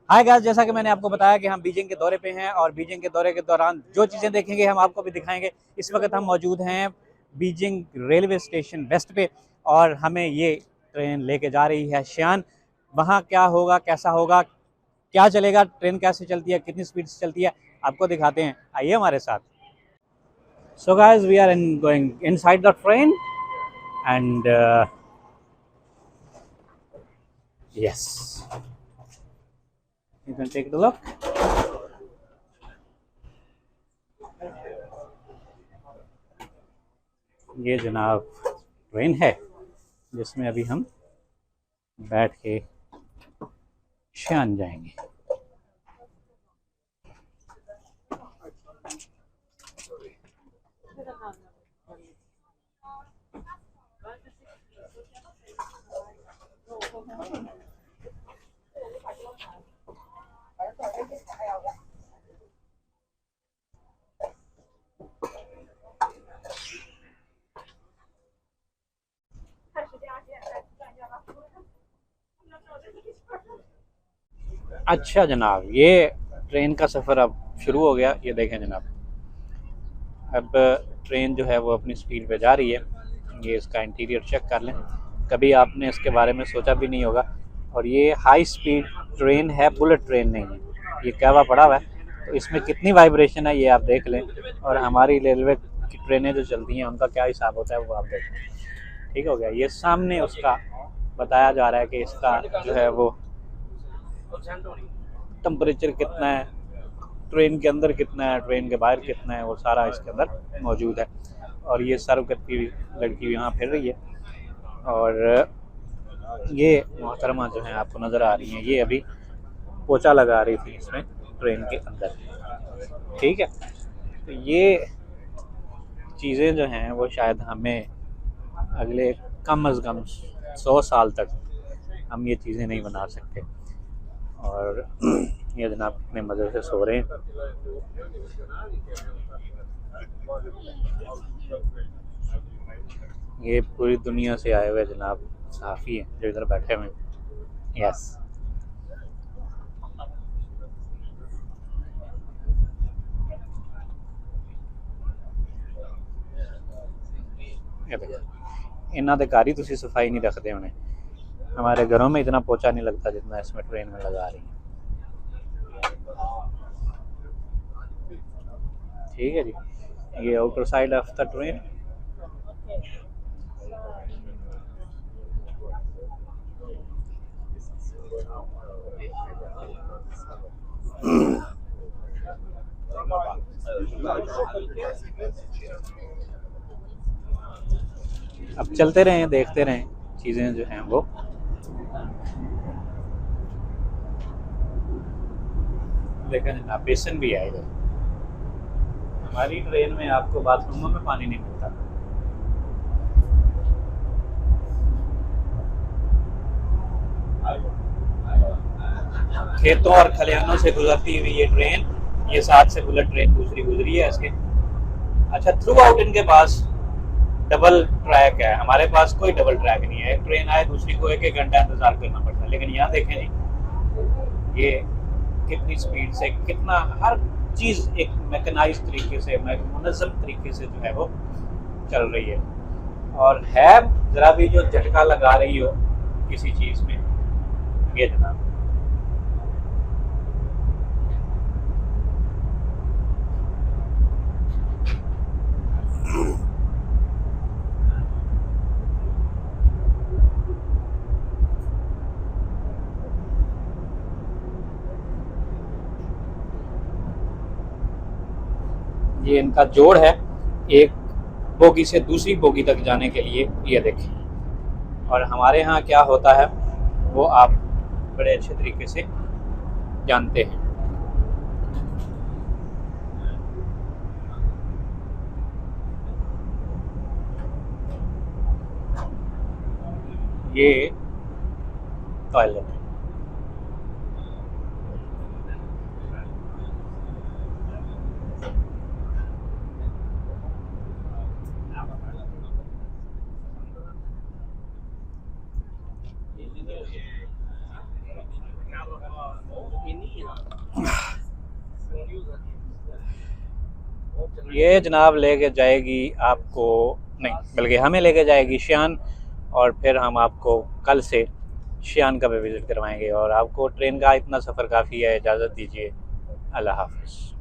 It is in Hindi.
हाय गाइस, जैसा कि मैंने आपको बताया कि हम बीजिंग के दौरे पे हैं और बीजिंग के दौरे के दौरान जो चीज़ें देखेंगे हम आपको भी दिखाएंगे। इस वक्त हम मौजूद हैं बीजिंग रेलवे स्टेशन वेस्ट पे और हमें ये ट्रेन लेके जा रही है शियान। वहाँ क्या होगा, कैसा होगा, क्या चलेगा, ट्रेन कैसे चलती है, कितनी स्पीड से चलती है, आपको दिखाते हैं। आइए हमारे साथ। So guys, we are in going inside the train and yes, you can take a look. ये जनाब ट्रेन है जिसमें अभी हम बैठ के शियान जाएंगे। अच्छा जनाब, ये ट्रेन का सफ़र अब शुरू हो गया। ये देखें जनाब, अब ट्रेन जो है वो अपनी स्पीड पे जा रही है। ये इसका इंटीरियर चेक कर लें, कभी आपने इसके बारे में सोचा भी नहीं होगा। और ये हाई स्पीड ट्रेन है, बुलेट ट्रेन नहीं है। ये कहवा पड़ा हुआ है, तो इसमें कितनी वाइब्रेशन है ये आप देख लें। और हमारी रेलवे की ट्रेनें जो चलती हैं उनका क्या हिसाब होता है वो आप देखें। ठीक हो गया। ये सामने उसका बताया जा रहा है कि इसका जो है वो टेम्परेचर कितना है, ट्रेन के अंदर कितना है, ट्रेन के बाहर कितना है, वो सारा इसके अंदर मौजूद है। और ये सर्व करती हुई लड़की यहाँ फिर रही है और ये मोहतरमा जो है आपको नज़र आ रही हैं, ये अभी पोछा लगा रही थी इसमें ट्रेन के अंदर। ठीक है, तो ये चीज़ें जो हैं वो शायद हमें अगले कम अज़ कम 100 साल तक हम ये चीज़ें नहीं बना सकते। और ये जनाब कितने मज़े से सो रहे हैं। ये पूरी दुनिया से आए हुए जनाब सहाफ़ी हैं जो इधर बैठे हुए हैं। यस, ये देखो, इन्हों के घर ही तुसी सफाई नहीं रखते होने। हमारे घरों में इतना पोछा नहीं लगता जितना इसमें ट्रेन में लगा रही है। ठीक है जी, ये outer side of the train. अब चलते रहें, देखते रहें चीज़ें जो हैं वो। लेकिन जनाब बेसन भी है इधर। हमारी ट्रेन में आपको बाथरूमों में पानी नहीं मिलता। खेतों और खलिहानों से गुजरती हुई ये ट्रेन, ये साथ से बुलेट ट्रेन दूसरी गुजरी है इसके। अच्छा, थ्रू आउट इनके पास डबल ट्रैक है, हमारे पास कोई डबल ट्रैक नहीं है। एक ट्रेन आए दूसरी को एक एक घंटा इंतजार करना पड़ता है। लेकिन यहाँ देखें जी, ये कितनी स्पीड से, कितना हर चीज़ एक मैकेनाइज तरीके से, मुनज़्ज़म तरीके से जो है वो चल रही है। और है ज़रा भी जो झटका लगा रही हो किसी चीज़ में, ये जनाब ये इनका जोड़ है एक बोगी से दूसरी बोगी तक जाने के लिए। ये देखें, और हमारे यहाँ क्या होता है वो आप बड़े अच्छे तरीके से जानते हैं। ये टॉयलेट है। ये जनाब लेके जाएगी आपको, नहीं बल्कि हमें लेके जाएगी शियान, और फिर हम आपको कल से शियान का भी विज़िट करवाएंगे। और आपको ट्रेन का इतना सफ़र काफ़ी है, इजाज़त दीजिए, अल्लाह हाफ़िज़।